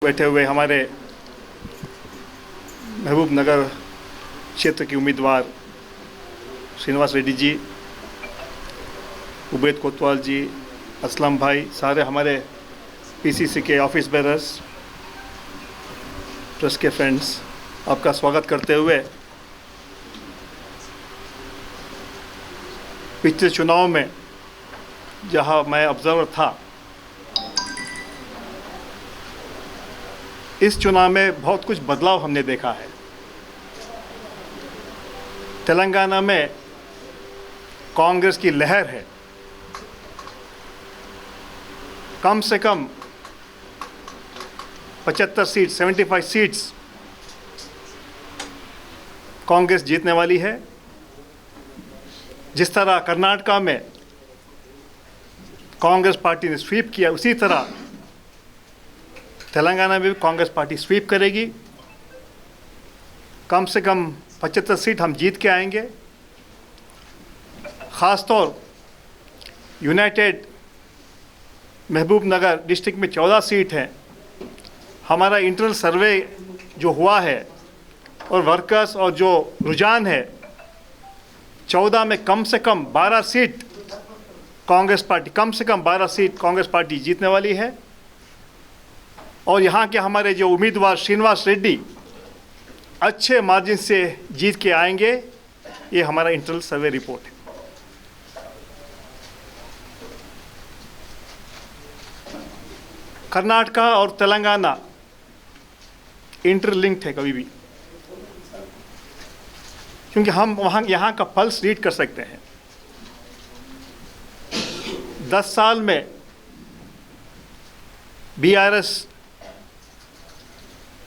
बैठे हुए हमारे महबूब नगर क्षेत्र के उम्मीदवार श्रीनिवास रेड्डी जी, उबैद कोतवाल जी, असलम भाई, सारे हमारे पीसीसी के ऑफिस बेरर्स, प्रेस के फ्रेंड्स, आपका स्वागत करते हुए पिछले चुनाव में जहां मैं ऑब्जर्वर था, इस चुनाव में बहुत कुछ बदलाव हमने देखा है। तेलंगाना में कांग्रेस की लहर है। कम से कम 75 सीट 75 सीट्स कांग्रेस जीतने वाली है। जिस तरह कर्नाटका में कांग्रेस पार्टी ने स्वीप किया, उसी तरह तेलंगाना में भी कांग्रेस पार्टी स्वीप करेगी। कम से कम 75 सीट हम जीत के आएंगे। ख़ासतौर यूनाइटेड महबूब नगर डिस्ट्रिक्ट में 14 सीट हैं। हमारा इंटरनल सर्वे जो हुआ है और वर्कर्स और जो रुझान है, 14 में कम से कम 12 सीट कांग्रेस पार्टी, कम से कम 12 सीट कांग्रेस पार्टी जीतने वाली है। और यहाँ के हमारे जो उम्मीदवार श्रीनिवास रेड्डी अच्छे मार्जिन से जीत के आएंगे। ये हमारा इंटरनल सर्वे रिपोर्ट है। कर्नाटका और तेलंगाना इंटरलिंक्ड है कभी भी, क्योंकि हम वहाँ यहाँ का पल्स रीड कर सकते हैं। 10 साल में बीआरएस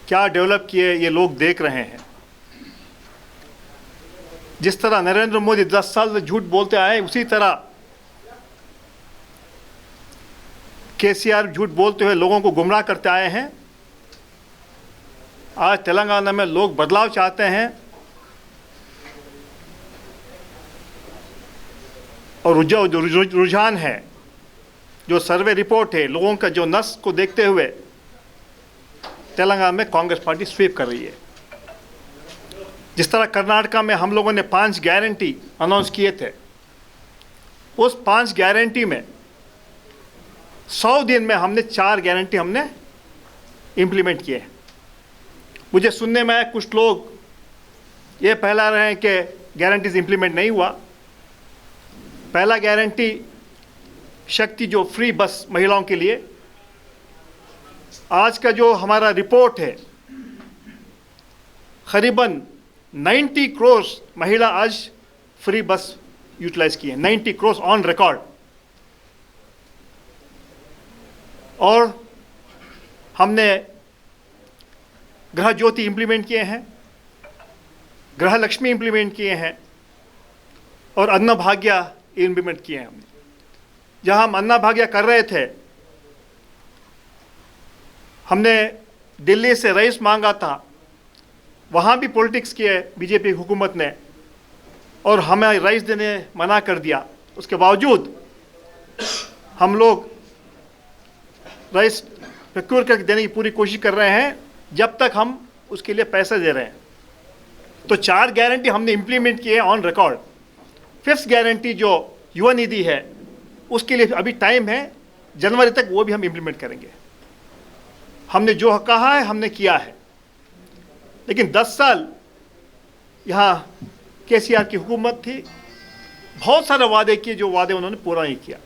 क्या डेवलप किए ये लोग देख रहे हैं। जिस तरह नरेंद्र मोदी 10 साल से झूठ बोलते आए, उसी तरह केसीआर झूठ बोलते हुए लोगों को गुमराह करते आए हैं। आज तेलंगाना में लोग बदलाव चाहते हैं और जो रुझान है, जो सर्वे रिपोर्ट है, लोगों का जो नस को देखते हुए तेलंगाना में कांग्रेस पार्टी स्वीप कर रही है। जिस तरह कर्नाटका में हम लोगों ने 5 गारंटी अनाउंस किए थे, उस 5 गारंटी में 100 दिन में हमने 4 गारंटी हमने इम्प्लीमेंट किए हैं। मुझे सुनने में आया कुछ लोग ये फैला रहे हैं कि गारंटीज इम्प्लीमेंट नहीं हुआ। पहला गारंटी शक्ति, जो फ्री बस महिलाओं के लिए, आज का जो हमारा रिपोर्ट है, करीबन 90 करोड़ महिला आज फ्री बस यूटिलाइज की है। 90 करोड़ ऑन रिकॉर्ड। और हमने गृह ज्योति इंप्लीमेंट किए हैं, गृह लक्ष्मी इंप्लीमेंट किए हैं और अन्न भाग्य इंप्लीमेंट किए हैं। हमने जहां हम अन्न भाग्य कर रहे थे, हमने दिल्ली से राइस मांगा था, वहाँ भी पॉलिटिक्स किए बीजेपी हुकूमत ने और हमें राइस देने मना कर दिया। उसके बावजूद हम लोग राइस प्रोक्योर करके देने की पूरी कोशिश कर रहे हैं, जब तक हम उसके लिए पैसे दे रहे हैं। तो 4 गारंटी हमने इम्प्लीमेंट किए ऑन रिकॉर्ड। 5th गारंटी जो युवा निधि है, उसके लिए अभी टाइम है, जनवरी तक वो भी हम इम्प्लीमेंट करेंगे। हमने जो कहा है हमने किया है। लेकिन 10 साल यहाँ केसीआर की हुकूमत थी, बहुत सारे वादे किए, जो वादे उन्होंने पूरा नहीं किया।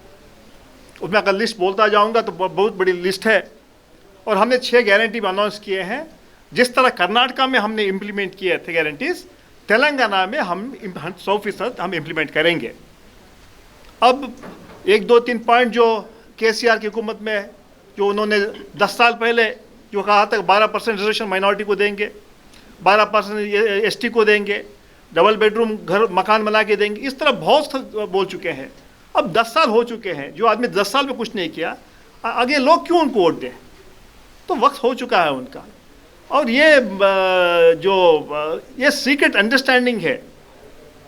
उसमें अगर लिस्ट बोलता जाऊंगा तो बहुत बड़ी लिस्ट है। और हमने 6 गारंटी अनाउंस किए हैं। जिस तरह कर्नाटका में हमने इम्प्लीमेंट किए थे गारंटीज, तेलंगाना में हम 100% हम इम्प्लीमेंट करेंगे। अब 1, 2, 3 पॉइंट जो केसीआर की हुकूमत में, जो उन्होंने 10 साल पहले जो कहा था 12% रिजर्वेशन माइनॉरिटी को देंगे, 12% एसटी को देंगे, डबल बेडरूम घर मकान बना के देंगे, इस तरह बहुत बोल चुके हैं। अब 10 साल हो चुके हैं। जो आदमी 10 साल में कुछ नहीं किया, आगे लोग क्यों उनको वोट दें? तो वक्त हो चुका है उनका। और ये सीक्रेट अंडरस्टैंडिंग है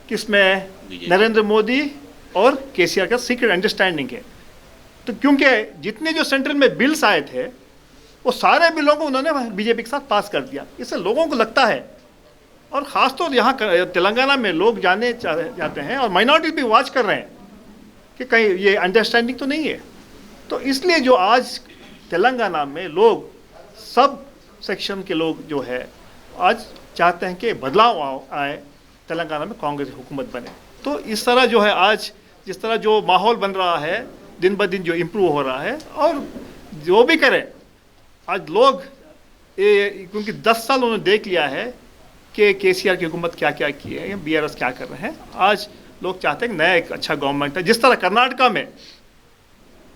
किसमें, नरेंद्र मोदी और केसीआर का सीक्रेट अंडरस्टैंडिंग है। तो क्योंकि जितने जो सेंट्रल में बिल्स आए थे वो सारे बिलों को उन्होंने बीजेपी के साथ पास कर दिया। इससे लोगों को लगता है, और ख़ासतौर यहाँ तेलंगाना में लोग जाने जाते हैं और माइनॉरिटी भी वाच कर रहे हैं कि कहीं ये अंडरस्टैंडिंग तो नहीं है। तो इसलिए जो आज तेलंगाना में लोग, सब सेक्शन के लोग जो है आज चाहते हैं कि बदलाव आए, तेलंगाना में कांग्रेस हुकूमत बने। तो इस तरह जो है आज जिस तरह जो माहौल बन रहा है, दिन ब दिन जो इम्प्रूव हो रहा है, और जो भी करें आज लोग क्योंकि 10 साल उन्होंने देख लिया है कि केसीआर की हुकूमत क्या क्या की है या बीआरएस क्या कर रहे हैं। आज लोग चाहते हैं कि नया एक अच्छा गवर्नमेंट है। जिस तरह कर्नाटका में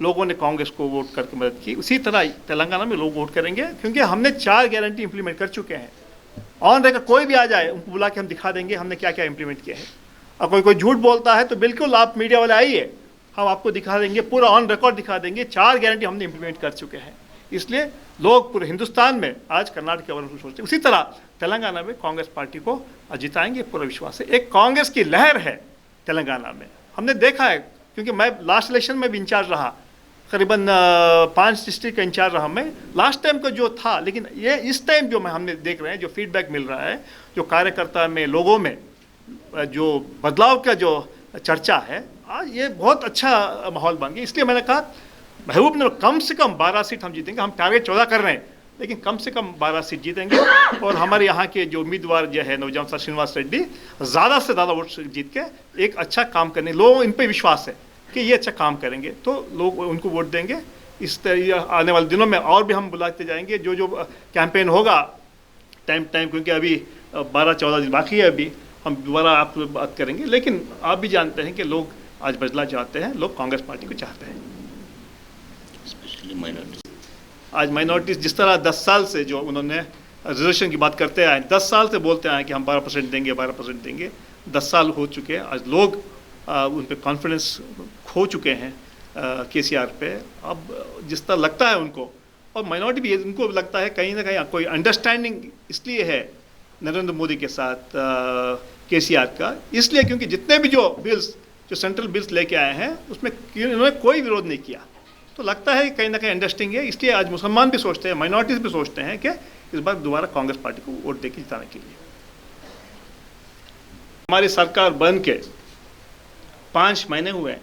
लोगों ने कांग्रेस को वोट करके मदद की, उसी तरह तेलंगाना में लोग वोट करेंगे, क्योंकि हमने 4 गारंटी इंप्लीमेंट कर चुके हैं। ऑन रहेगा, कोई भी आ जाए उनको बुला के हम दिखा देंगे हमने क्या क्या इंप्लीमेंट किया है। और कोई झूठ बोलता है तो बिल्कुल आप मीडिया वाले आइए, हम आपको दिखा देंगे, पूरा ऑन रिकॉर्ड दिखा देंगे। 4 गारंटी हमने इंप्लीमेंट कर चुके हैं। इसलिए लोग पूरे हिंदुस्तान में आज कर्नाटक के बारे में सोचते हैं। उसी तरह तेलंगाना में कांग्रेस पार्टी को जिताएंगे, पूरा विश्वास है। एक कांग्रेस की लहर है तेलंगाना में, हमने देखा है, क्योंकि मैं लास्ट इलेक्शन में भी इंचार्ज रहा, करीबन 5 डिस्ट्रिक्ट का इंचार्ज रहा मैं लास्ट टाइम का जो था। लेकिन ये इस टाइम जो हमने देख रहे हैं, जो फीडबैक मिल रहा है, जो कार्यकर्ता में, लोगों में जो बदलाव का जो चर्चा है, आज ये बहुत अच्छा माहौल बन गया। इसलिए मैंने कहा महबूबनगर कम से कम 12 सीट हम जीतेंगे। हम टारगेट 14 कर रहे हैं, लेकिन कम से कम 12 सीट जीतेंगे। और हमारे यहाँ के जो उम्मीदवार जो है नवजाम सर श्रीनिवास रेड्डी, ज़्यादा से ज़्यादा वोट जीत के एक अच्छा काम करने, लोग इन पर विश्वास है कि ये अच्छा काम करेंगे, तो लोग उनको वोट देंगे। इस तरह आने वाले दिनों में और भी हम बुलाते जाएंगे, जो जो कैंपेन होगा टाइम क्योंकि अभी 12-14 दिन बाकी है, अभी हम दोबारा आपको बात करेंगे। लेकिन आप भी जानते हैं कि लोग आज बदला चाहते हैं, लोग कांग्रेस पार्टी को चाहते हैं, स्पेशली माइनॉरिटीज। आज माइनॉरिटीज़ जिस तरह 10 साल से जो उन्होंने रिजर्वेशन की बात करते आए, 10 साल से बोलते आए कि हम 12% देंगे, 12% देंगे, 10 साल हो चुके हैं। आज लोग उन पर कॉन्फिडेंस खो चुके हैं केसीआर पे। अब जिस तरह लगता है उनको, और माइनॉरिटी भी उनको लगता है कहीं ना कहीं कोई अंडरस्टैंडिंग इसलिए है नरेंद्र मोदी के साथ केसीआर का, इसलिए क्योंकि जितने भी जो बिल्स, जो सेंट्रल बिल्स लेके आए हैं, उसमें इन्होंने कोई विरोध नहीं किया। तो लगता है कहीं ना कहीं अंडरस्टैंडिंग है। इसलिए आज मुसलमान भी सोचते हैं, माइनॉरिटीज़ भी सोचते हैं कि इस बार दोबारा कांग्रेस पार्टी को वोट देकर जिताने के लिए। हमारी सरकार बन के 5 महीने हुए हैं,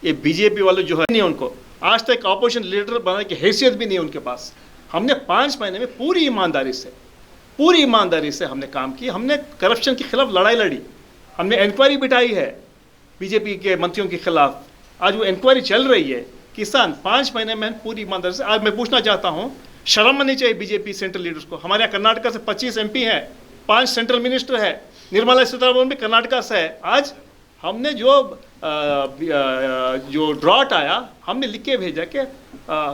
ये बीजेपी वाले जो है नहीं, उनको आज तक ऑपोजिशन लीडर बनाने की हैसियत भी नहीं उनके पास। हमने 5 महीने में पूरी ईमानदारी से हमने काम किया। हमने करप्शन के खिलाफ लड़ाई लड़ी, हमने इंक्वायरी बिठाई है बीजेपी के मंत्रियों के खिलाफ। आज वो इंक्वायरी चल रही है। किसान 5 महीने में पूरी ईमानदारी से। आज मैं पूछना चाहता हूँ, शर्म आनी चाहिए बीजेपी सेंट्रल लीडर्स को। हमारे यहाँ कर्नाटका से 25 MP हैं, 5 सेंट्रल मिनिस्टर है, निर्मला सीतारमण भी कर्नाटका से है। आज हमने जो ड्रॉट आया, हमने लिख के भेजा कि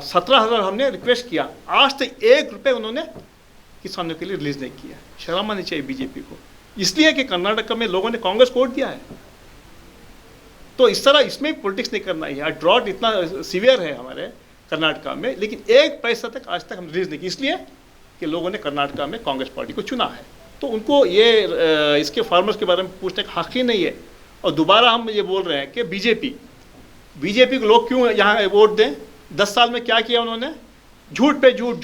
17,000 हमने रिक्वेस्ट किया, आज तक 1 रुपये उन्होंने किसानों के लिए रिलीज नहीं किया। शर्म आनी चाहिए बीजेपी को, इसलिए कि कर्नाटक में लोगों ने कांग्रेस को वोट दिया है। तो इस तरह इसमें पॉलिटिक्स नहीं करना है। ड्रॉट इतना सीवियर है हमारे कर्नाटका में, लेकिन 1 पैसा तक आज तक हम रिलीज नहीं की, इसलिए कि लोगों ने कर्नाटका में कांग्रेस पार्टी को चुना है। तो उनको ये इसके फार्मर्स के बारे में पूछने का हक ही नहीं है। और दोबारा हम ये बोल रहे हैं कि बीजेपी को लोग क्यों यहाँ वोट दें। 10 साल में क्या किया उन्होंने? झूठ पे झूठ।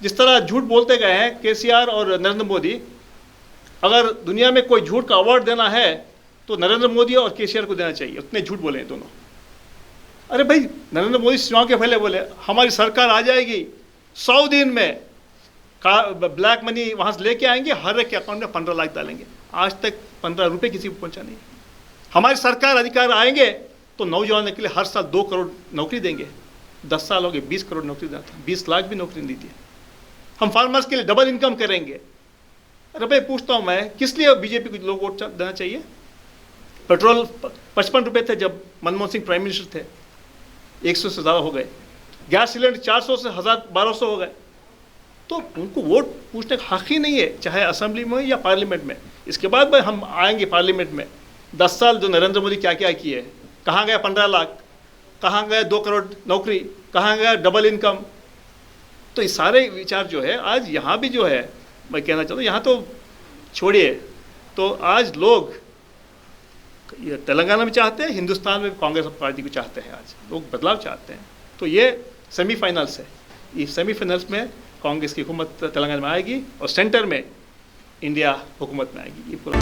जिस तरह झूठ बोलते गए हैं केसीआर और नरेंद्र मोदी, अगर दुनिया में कोई झूठ का अवार्ड देना है तो नरेंद्र मोदी और केसीआर को देना चाहिए, उतने झूठ बोले हैं दोनों। अरे भाई, नरेंद्र मोदी चुनाव के पहले बोले हमारी सरकार आ जाएगी, 100 दिन में ब्लैक मनी वहाँ से लेके आएंगे, हर एक के अकाउंट में 15 लाख डालेंगे। आज तक 15 रुपये किसी को पहुँचा नहीं। हमारी सरकार अधिकार आएंगे तो नौजवानों के लिए हर साल 2 करोड़ नौकरी देंगे। 10 साल हो गए, 20 करोड़ नौकरी देता, 20 लाख भी नौकरी नहीं दी। हम फार्मर्स के लिए डबल इनकम करेंगे। अरे भाई, पूछता हूँ मैं, किस लिए बीजेपी को लोग वोट देना चाहिए? पेट्रोल 55 रुपये थे जब मनमोहन सिंह प्राइम मिनिस्टर थे, 100 से ज़्यादा हो गए। गैस सिलेंडर 400 से 1200 हो गए। तो उनको वोट पूछने का हक ही नहीं है, चाहे असेंबली में या पार्लियामेंट में। इसके बाद भाई हम आएंगे पार्लियामेंट में, 10 साल जो नरेंद्र मोदी क्या क्या किए, कहाँ गया 15 लाख, कहाँ गया 2 करोड़ नौकरी, कहाँ गया डबल इनकम। तो ये सारे विचार जो है आज यहाँ भी जो है, मैं कहना चाहता हूँ, यहाँ तो छोड़िए, तो आज लोग ये तेलंगाना में चाहते हैं, हिंदुस्तान में कांग्रेस पार्टी को चाहते हैं। आज लोग बदलाव चाहते हैं। तो ये सेमीफाइनल्स है। ये सेमीफाइनल्स में कांग्रेस की हुकूमत तेलंगाना में आएगी और सेंटर में इंडिया हुकूमत में आएगी। ये पूरा